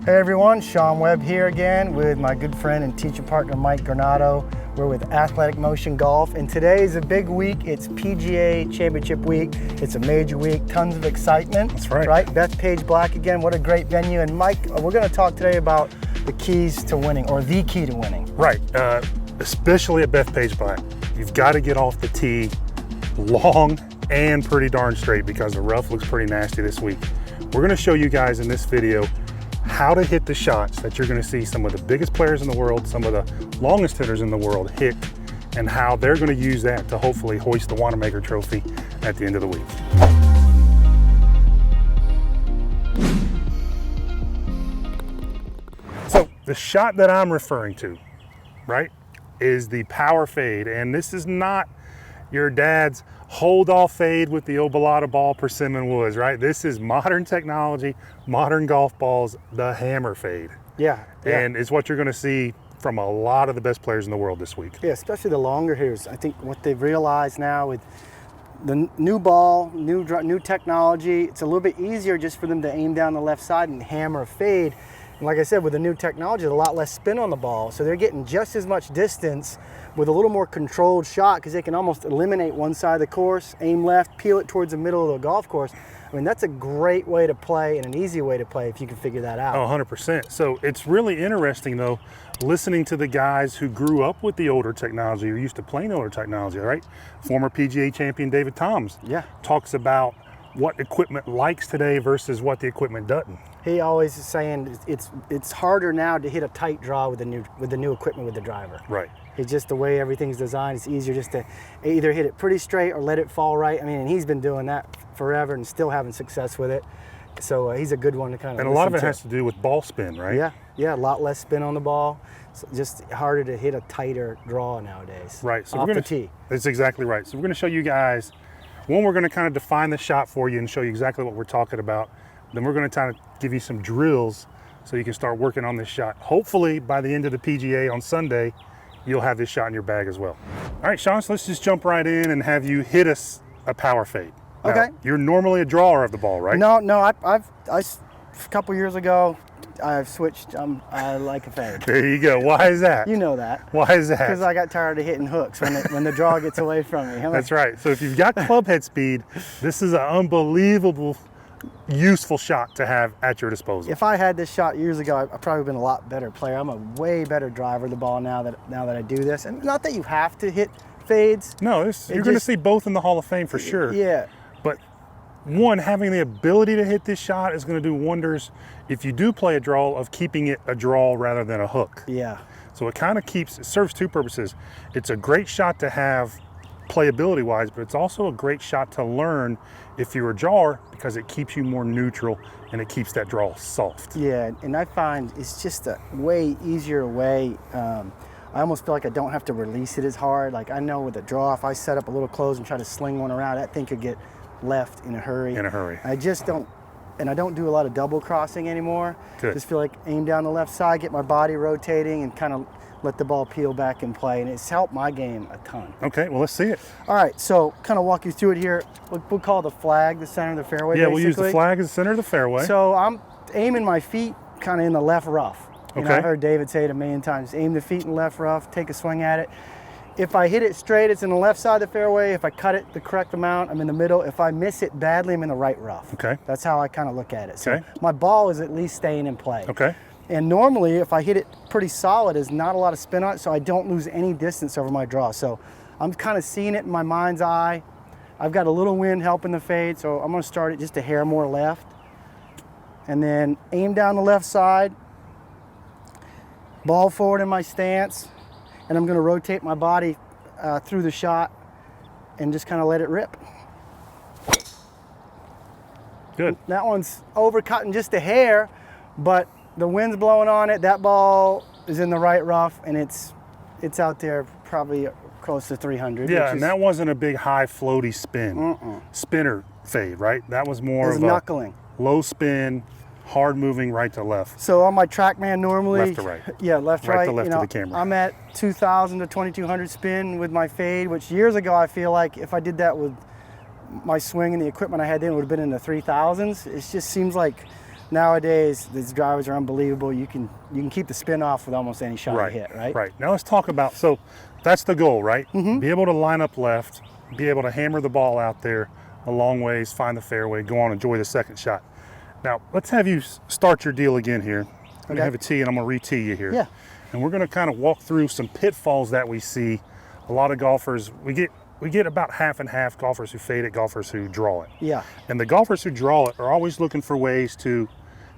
Hey everyone, Sean Webb here again with my good friend and teacher partner Mike Granado. We're with Athletic Motion Golf, and today is a big week. It's PGA Championship week. It's a major week, tons of excitement. That's right. Right? Bethpage Black again, what a great venue. And Mike, we're going to talk today about the keys to winning, or the key to winning. Right, especially at Bethpage Black. You've got to get off the tee long and pretty darn straight because the rough looks pretty nasty this week. We're going to show you guys in this video how to hit the shots that you're going to see some of the biggest players in the world, some of the longest hitters in the world hit, and how they're going to use that to hopefully hoist the Wanamaker Trophy at the end of the week. So the shot that I'm referring to, right, is the power fade, and this is not your dad's hold-off fade with the Obalata ball, Persimmon Woods, right? This is modern technology, modern golf balls, the hammer fade. Yeah. And it's what you're going to see from a lot of the best players in the world this week. Yeah, especially the longer hitters. I think what they've realized now with the new ball, new technology, it's a little bit easier just for them to aim down the left side and hammer a fade. And like I said, with the new technology, there's a lot less spin on the ball, so they're getting just as much distance with a little more controlled shot because they can almost eliminate one side of the course, aim left, peel it towards the middle of the golf course. I mean, that's a great way to play and an easy way to play if you can figure that out. Oh, 100%. So it's really interesting, though, listening to the guys who grew up with the older technology or used to playing older technology, right? Former PGA champion David Toms talks about what equipment likes today versus what the equipment doesn't. He always is saying it's harder now to hit a tight draw with the new equipment with the driver. Right. It's just the way everything's designed. It's easier just to either hit it pretty straight or let it fall right. I mean, and he's been doing that forever and still having success with it. So he's a good one to kind of. And a lot of it has to do with ball spin, right? Yeah, a lot less spin on the ball. It's just harder to hit a tighter draw nowadays. Right. So off the tee. That's exactly right. So we're going to show you guys. One, we're going to kind of define the shot for you and show you exactly what we're talking about. Then we're going to kind of give you some drills so you can start working on this shot. Hopefully, by the end of the PGA on Sunday, you'll have this shot in your bag as well. All right, Sean, so let's just jump right in and have you hit us a power fade. Now, okay. You're normally a drawer of the ball, right? No, a couple years ago, I've switched. I like a fade. There you go. Why is that? You know that. Why is that? Because I got tired of hitting hooks when the draw gets away from me. That's right. So if you've got club head speed, this is an unbelievable, useful shot to have at your disposal. If I had this shot years ago, I'd probably been a lot better player. I'm a way better driver of the ball now that I do this. And not that you have to hit fades. No, you're going to see both in the Hall of Fame for sure. Yeah. But one, having the ability to hit this shot is going to do wonders if you do play a draw of keeping it a draw rather than a hook. Yeah. So it serves two purposes. It's a great shot to have playability wise, but it's also a great shot to learn if you're a drawer because it keeps you more neutral and it keeps that draw soft. Yeah, and I find it's just a way easier way. I almost feel like I don't have to release it as hard. Like I know with a draw, if I set up a little close and try to sling one around, that thing could get left in a hurry. I just don't, and I don't do a lot of double crossing anymore. Good. Just feel like aim down the left side, get my body rotating and kind of let the ball peel back and play, and it's helped my game a ton. Okay, well, let's see it. All right, so kind of walk you through it here. We'll call the flag the center of the fairway, Yeah, basically. We'll use the flag as the center of the fairway. So I'm aiming my feet kind of in the left rough. You know, I've heard David say it a million times, aim the feet in the left rough, take a swing at it. If I hit it straight, it's in the left side of the fairway. If I cut it the correct amount, I'm in the middle. If I miss it badly, I'm in the right rough. Okay. That's how I kind of look at it. So my ball is at least staying in play. Okay. And normally, if I hit it pretty solid, there's not a lot of spin on it, so I don't lose any distance over my draw. So I'm kind of seeing it in my mind's eye. I've got a little wind helping the fade, so I'm going to start it just a hair more left. And then aim down the left side, ball forward in my stance, and I'm going to rotate my body through the shot and just kind of let it rip. Good. That one's overcutting just a hair, but the wind's blowing on it. That ball is in the right rough, and it's out there probably close to 300. Yeah, and that wasn't a big high floaty spin. Spinner fade, right? That was more of knuckling. Low spin, hard moving right to left. So on my TrackMan normally, left to right. Yeah, left to right. Right to left of the camera. I'm at 2,000 to 2,200 spin with my fade, which years ago I feel like if I did that with my swing and the equipment I had then, it would have been in the 3,000s. It just seems like nowadays these drivers are unbelievable. You can keep the spin off with almost any shot you hit, right? Right. Now let's talk about, so that's the goal, right? Be able to line up left, be able to hammer the ball out there a long ways, find the fairway, go on, enjoy the second shot. Now let's have you start your deal again here. I'm gonna have a tee and I'm gonna re-tee you here. Yeah. And we're gonna kind of walk through some pitfalls that we see. A lot of golfers, we get about half and half, golfers who fade it, golfers who draw it. Yeah. And the golfers who draw it are always looking for ways to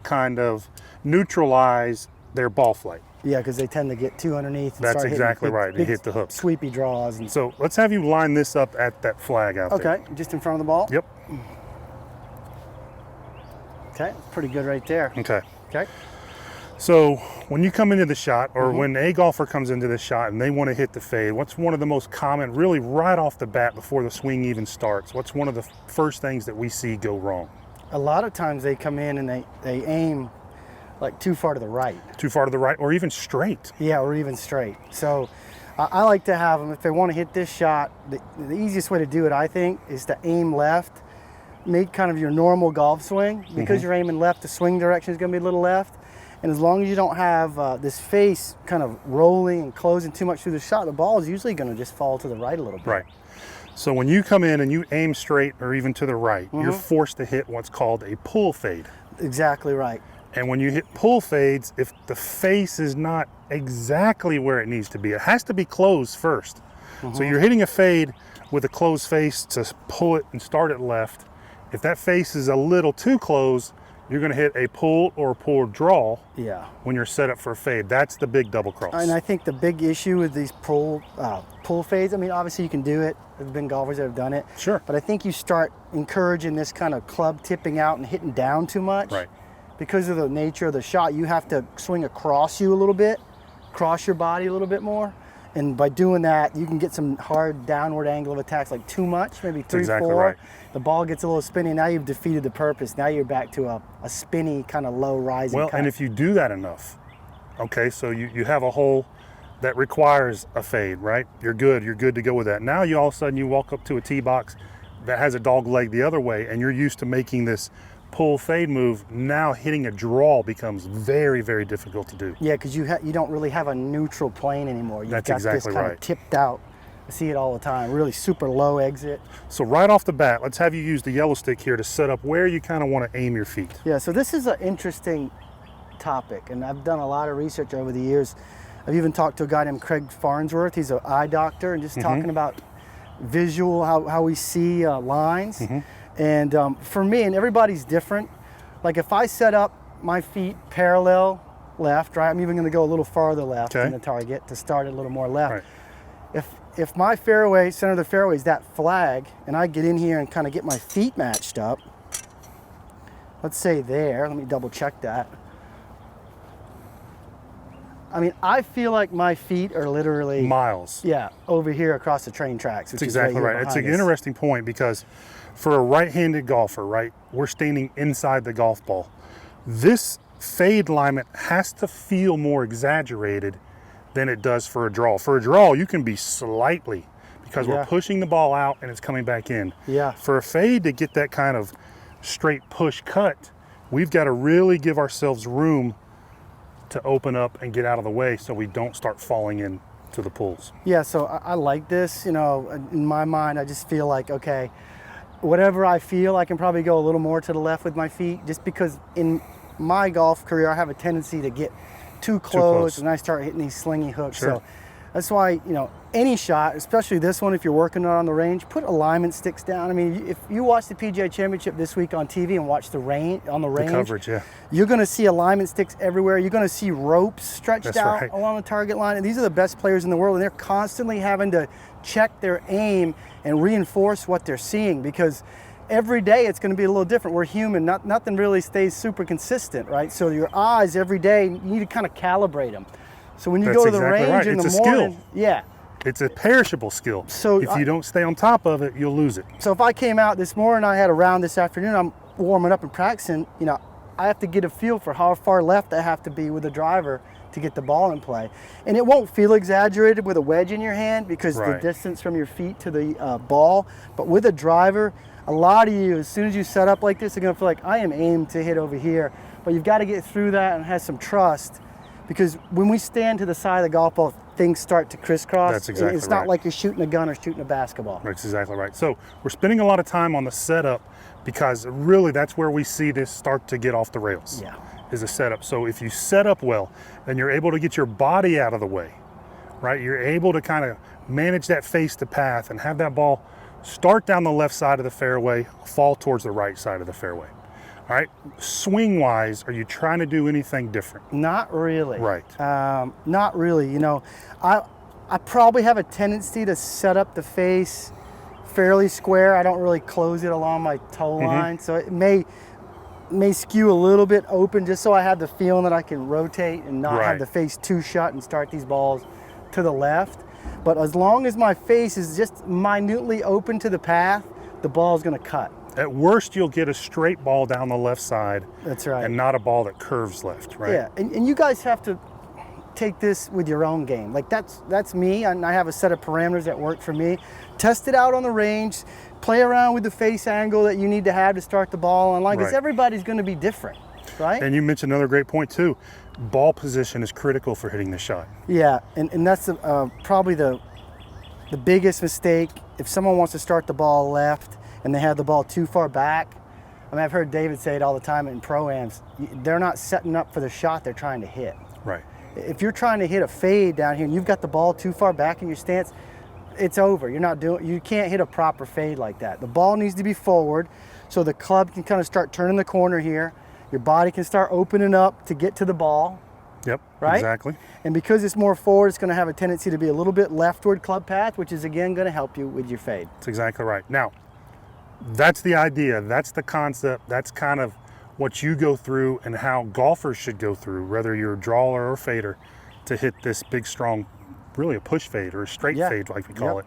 kind of neutralize their ball flight. Yeah, because they tend to get too underneath. And That's start exactly hitting right. They hit the hook. Sweepy draws. And So let's have you line this up at that flag out there. okay, just in front of the ball? Yep. Okay, pretty good right there. Okay. Okay. So when you come into the shot, or when a golfer comes into the shot and they want to hit the fade, what's one of the most common, really right off the bat before the swing even starts, what's one of the first things that we see go wrong? A lot of times they come in and they aim like too far to the right. Too far to the right, or even straight. Yeah, or even straight. So I like to have them, if they want to hit this shot, the easiest way to do it, I think, is to aim left, make kind of your normal golf swing. Because you're aiming left, the swing direction is going to be a little left. And as long as you don't have this face kind of rolling and closing too much through the shot, the ball is usually going to just fall to the right a little bit. Right. So when you come in and you aim straight or even to the right, you're forced to hit what's called a pull fade. Exactly right. And when you hit pull fades, if the face is not exactly where it needs to be, it has to be closed first. So you're hitting a fade with a closed face to pull it and start it left. If that face is a little too close, you're going to hit a pull or a pull draw when you're set up for a fade. That's the big double cross. And I think the big issue with these pull fades, I mean, obviously you can do it. There's been golfers that have done it. Sure. But I think you start encouraging this kind of club tipping out and hitting down too much. Right. Because of the nature of the shot, you have to swing across you a little bit, cross your body a little bit more. And by doing that, you can get some hard downward angle of attacks, like too much, maybe 3, exactly 4. right. The ball gets a little spinny. Now you've defeated the purpose. Now you're back to a spinny, kind of low rising cut. And if you do that enough, okay, so you have a hole that requires a fade, right? You're good to go with that. Now you all of a sudden you walk up to a tee box that has a dog leg the other way, and you're used to making this pull fade move. Now hitting a draw becomes very, very difficult to do. Yeah, because you don't really have a neutral plane anymore. You've That's got exactly this kind right. of tipped out. I see it all the time. Really super low exit. So right off the bat, let's have you use the yellow stick here to set up where you kind of want to aim your feet. Yeah, so this is an interesting topic, and I've done a lot of research over the years. I've even talked to a guy named Craig Farnsworth. He's an eye doctor, and just talking about visual, how we see lines. And for me, and everybody's different, like if I set up my feet parallel left, right, I'm even going to go a little farther left than the target to start it a little more left. Right. If my fairway, center of the fairway is that flag, and I get in here and kind of get my feet matched up, let's say there, let me double check that. I mean, I feel like my feet are literally miles. Yeah, over here across the train tracks. That's exactly right. It's an interesting point because for a right-handed golfer, right, we're standing inside the golf ball. This fade alignment has to feel more exaggerated than it does for a draw. For a draw, you can be slightly, because we're pushing the ball out and it's coming back in. Yeah. For a fade to get that kind of straight push cut, we've got to really give ourselves room to open up and get out of the way so we don't start falling in to the pulls. Yeah, so I like this. You know, in my mind, I just feel like, okay, whatever I feel, I can probably go a little more to the left with my feet, just because in my golf career, I have a tendency to get too close and I start hitting these slingy hooks. Sure. So that's why, you know, any shot, especially this one, if you're working on the range, put alignment sticks down. I mean, if you watch the PGA Championship this week on TV and watch the range, coverage, you're going to see alignment sticks everywhere. You're going to see ropes stretched out along the target line. And these are the best players in the world, and they're constantly having to check their aim and reinforce what they're seeing, because every day it's going to be a little different. We're human. Nothing really stays super consistent, right? So your eyes every day, you need to kind of calibrate them. So when you go to the range in the morning, it's a perishable skill. So if you don't stay on top of it, you'll lose it. So if I came out this morning, I had a round this afternoon, I'm warming up and practicing, you know, I have to get a feel for how far left I have to be with the driver to get the ball in play. And it won't feel exaggerated with a wedge in your hand because the distance from your feet to the ball. But with a driver, a lot of you, as soon as you set up like this, are going to feel like I am aimed to hit over here. but you've got to get through that and have some trust, because when we stand to the side of the golf ball, things start to crisscross. That's exactly It's not right. like you're shooting a gun or shooting a basketball. That's exactly right. So we're spending a lot of time on the setup, because really that's where we see this start to get off the rails. Yeah. Is a setup. So if you set up well, then you're able to get your body out of the way, right? You're able to kind of manage that face to path and have that ball start down the left side of the fairway, fall towards the right side of the fairway. All right. Swing wise, are you trying to do anything different? Not really. Right. Not really. You know, I probably have a tendency to set up the face fairly square. I don't really close it along my toe line, so it may skew a little bit open, just so I have the feeling that I can rotate and not have the face too shut and start these balls to the left. But as long as my face is just minutely open to the path, the ball's going to cut. At worst, you'll get a straight ball down the left side. That's right. And not a ball that curves left, right? Yeah, and you guys have to take this with your own game. Like that's me, and I have a set of parameters that work for me. Test it out on the range, play around with the face angle that you need to have to start the ball on line, because everybody's going to be different, right? And you mentioned another great point too. Ball position is critical for hitting the shot. Yeah, and that's probably the biggest mistake. If someone wants to start the ball left and they have the ball too far back, I mean, I've heard David say it all the time in pro-ams, they're not setting up for the shot they're trying to hit. Right. If you're trying to hit a fade down here and you've got the ball too far back in your stance, it's over. You can't hit a proper fade like that. The ball needs to be forward so the club can kind of start turning the corner here. Your body can start opening up to get to the ball. Yep, right? Exactly. And because it's more forward, it's going to have a tendency to be a little bit leftward club path, which is again going to help you with your fade. That's exactly right. Now, that's the idea. That's the concept. That's kind of what you go through and how golfers should go through, whether you're a drawer or a fader, to hit this big, strong, really a push fade or a straight fade like we call it.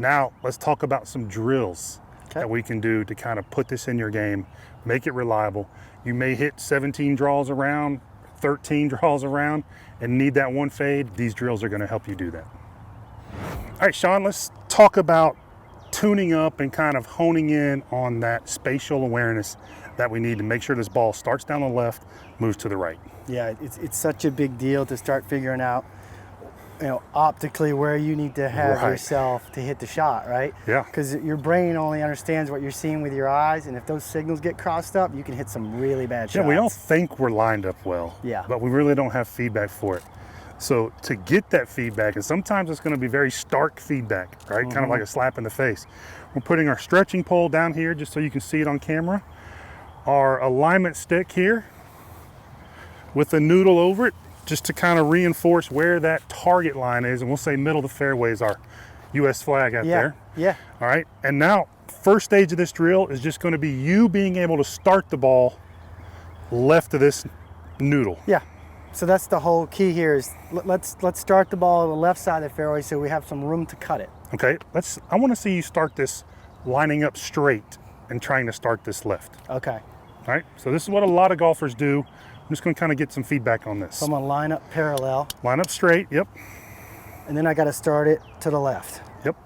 Now, let's talk about some drills that we can do to kind of put this in your game, make it reliable. You may hit 17 draws around, 13 draws around, and need that one fade. These drills are going to help you do that. All right, Sean, let's talk about tuning up and kind of honing in on that spatial awareness that we need to make sure this ball starts down the left, moves to the right. Yeah, it's such a big deal to start figuring out, optically where you need to have yourself to hit the shot, right? Yeah. Because your brain only understands what you're seeing with your eyes, and if those signals get crossed up, you can hit some really bad shots. Yeah, we all think we're lined up well, but we really don't have feedback for it. So to get that feedback, and sometimes it's going to be very stark feedback, right? Kind of like a slap in the face. We're putting our stretching pole down here just so you can see it on camera. Our alignment stick here with a noodle over it, just to kind of reinforce where that target line is. And we'll say middle of the fairway is our US flag out there. Yeah. All right. And now, first stage of this drill is just going to be you being able to start the ball left of this noodle. Yeah. So that's the whole key here is let's start the ball on the left side of the fairway so we have some room to cut it. Okay. I want to see you start this lining up straight and trying to start this left. Okay. All right. So this is what a lot of golfers do. I'm just going to kind of get some feedback on this. So I'm going to line up parallel. Line up straight, yep. And then I got to start it to the left. Yep.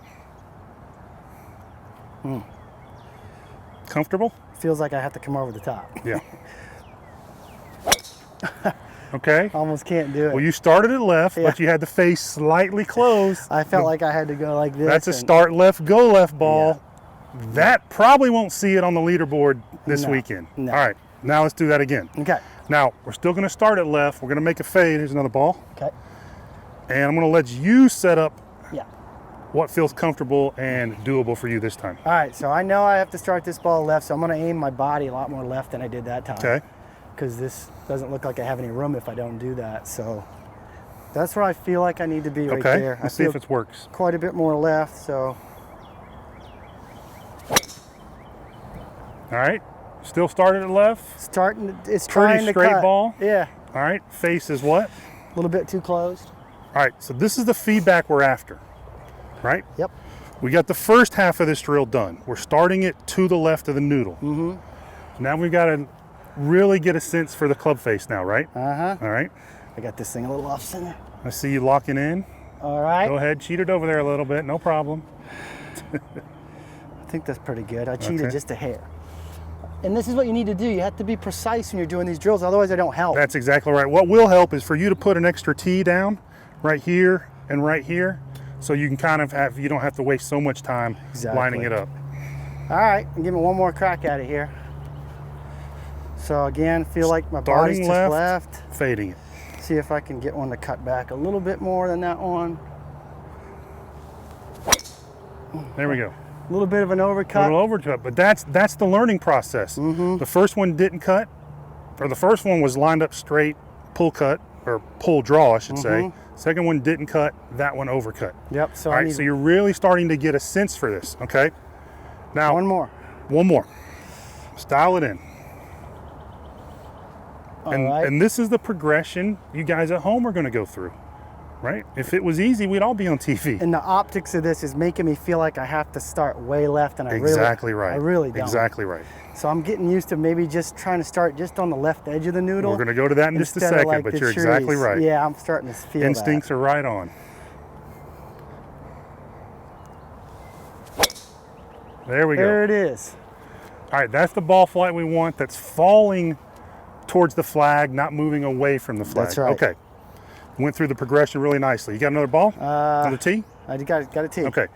Comfortable? Feels like I have to come over the top. Yeah. Okay. Almost can't do it. Well, you started it left, but you had the face slightly closed. I felt like I had to go like this. That's a start left, go left ball. Yeah. That probably won't see it on the leaderboard this weekend. No. All right, now let's do that again. Okay. Now, we're still going to start it left. We're going to make a fade. Here's another ball. Okay. And I'm going to let you set up Yeah. what feels comfortable and doable for you this time. All right, so I know I have to start this ball left, so I'm going to aim my body a lot more left than I did that time. Okay. Because this doesn't look like I have any room if I don't do that. So that's where I feel like I need to be right there. Okay, let's see if it works. Quite a bit more left, so. All right, still started at left. It's Pretty trying to straight cut. ball. Yeah. All right, face is what? A little bit too closed. All right, so this is the feedback we're after, right? Yep. We got the first half of this drill done. We're starting it to the left of the noodle. Now we've got to really get a sense for the club face now, right? Uh-huh. All right. I got this thing a little off center. I see you locking in. All right. Go ahead, cheat it over there a little bit, no problem. I think that's pretty good. I cheated just a hair. And this is what you need to do. You have to be precise when you're doing these drills, otherwise they don't help. That's exactly right. What will help is for you to put an extra tee down right here and right here, so you can kind of have, you don't have to waste so much time lining it up. All right, give me one more crack at it here. So again, feel like my body's just left. Fading it. See if I can get one to cut back a little bit more than that one. There we go. A little bit of an overcut. A little overcut, but that's the learning process. The first one didn't cut, or the first one was lined up straight, pull cut, or pull draw, I should say. Second one didn't cut, that one overcut. Yep, so all right, so you're really starting to get a sense for this, okay? Now, one more. One more. Style it in. And this is the progression you guys at home are gonna go through, right? If it was easy, we'd all be on TV. And the optics of this is making me feel like I have to start way left, and I really don't. Exactly right. So I'm getting used to maybe just trying to start just on the left edge of the noodle. We're gonna go to that in just a second, like, but you're exactly right. Yeah, I'm starting to feel Instincts are right on. There we go. There it is. All right, that's the ball flight we want. That's falling towards the flag, not moving away from the flag. That's right. Okay. Went through the progression really nicely. You got another ball? Another tee? I got a tee. Okay.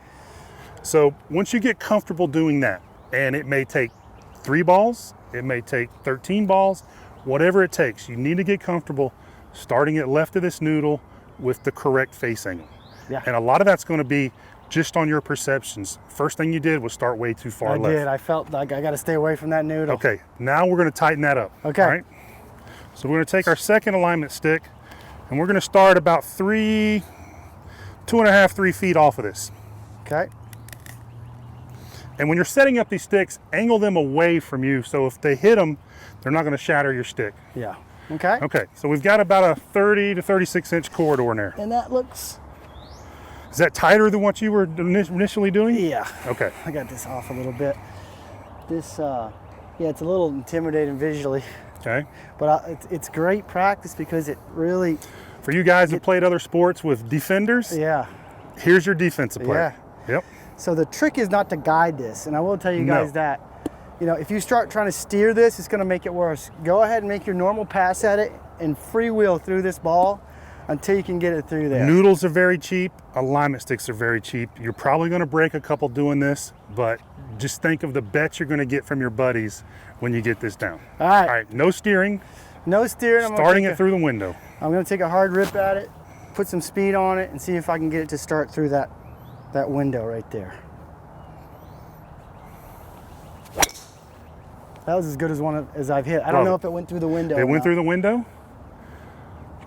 So once you get comfortable doing that, and it may take 3 balls, it may take 13 balls, whatever it takes, you need to get comfortable starting at left of this noodle with the correct face angle. Yeah. And a lot of that's going to be just on your perceptions. First thing you did was start way too far left. I did. I felt like I got to stay away from that noodle. Okay. Now we're going to tighten that up. Okay. All right. So we're going to take our second alignment stick, and we're going to start about 2.5, 3 feet off of this. Okay. And when you're setting up these sticks, angle them away from you, so if they hit them, they're not going to shatter your stick. Yeah. Okay. Okay, so we've got about a 30 to 36 inch corridor in there. And that looks... Is that tighter than what you were initially doing? Yeah. Okay. I got this off a little bit. This, yeah, it's a little intimidating visually. Okay. But it's great practice because it really... For you guys that played other sports with defenders, yeah, here's your defensive player. Yeah. Yep. So the trick is not to guide this, and I will tell you guys that, you know, if you start trying to steer this, it's going to make it worse. Go ahead and make your normal pass at it and freewheel through this ball until you can get it through there. Noodles are very cheap. Alignment sticks are very cheap. You're probably going to break a couple doing this, but just think of the bets you're going to get from your buddies when you get this down. All right. All right, no steering. No steering. Starting it through the window. I'm going to take a hard rip at it, put some speed on it, and see if I can get it to start through that window right there. That was as good as one as I've hit. I don't know if it went through the window. It went through the window.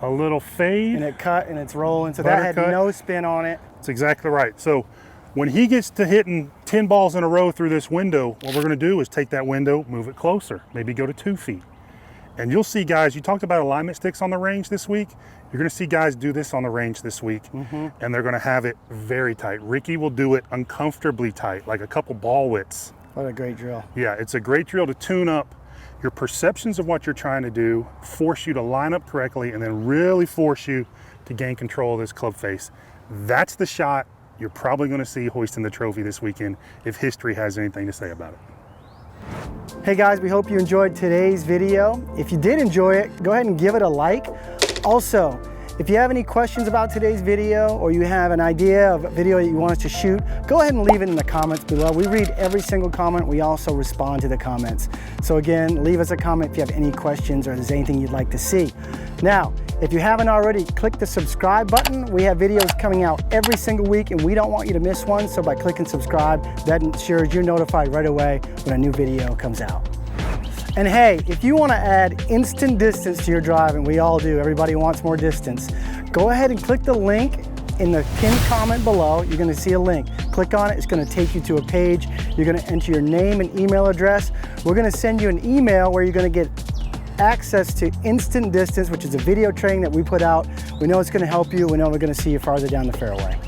A little fade. And it cut and it's rolling. So that had no spin on it. That's exactly right. So when he gets to hitting 10 balls in a row through this window, what we're going to do is take that window, move it closer, maybe go to 2 feet. And you'll see guys, you talked about alignment sticks on the range this week. You're going to see guys do this on the range this week, and they're going to have it very tight. Ricky will do it uncomfortably tight, like a couple ball widths. What a great drill. Yeah, it's a great drill to tune up your perceptions of what you're trying to do, force you to line up correctly, and then really force you to gain control of this club face. That's the shot you're probably going to see hoisting the trophy this weekend if history has anything to say about it. Hey guys, we hope you enjoyed today's video. If you did enjoy it, go ahead and give it a like. Also, if you have any questions about today's video, or you have an idea of a video that you want us to shoot, go ahead and leave it in the comments below. We read every single comment. We also respond to the comments. So again, leave us a comment if you have any questions or there's anything you'd like to see. Now, if you haven't already, click the subscribe button. We have videos coming out every single week and we don't want you to miss one. So by clicking subscribe, that ensures you're notified right away when a new video comes out. And hey, if you want to add instant distance to your drive, and we all do, everybody wants more distance, go ahead and click the link in the pinned comment below. You're going to see a link. Click on it. It's going to take you to a page. You're going to enter your name and email address. We're going to send you an email where you're going to get access to instant distance, which is a video training that we put out. We know it's going to help you. We know we're going to see you farther down the fairway.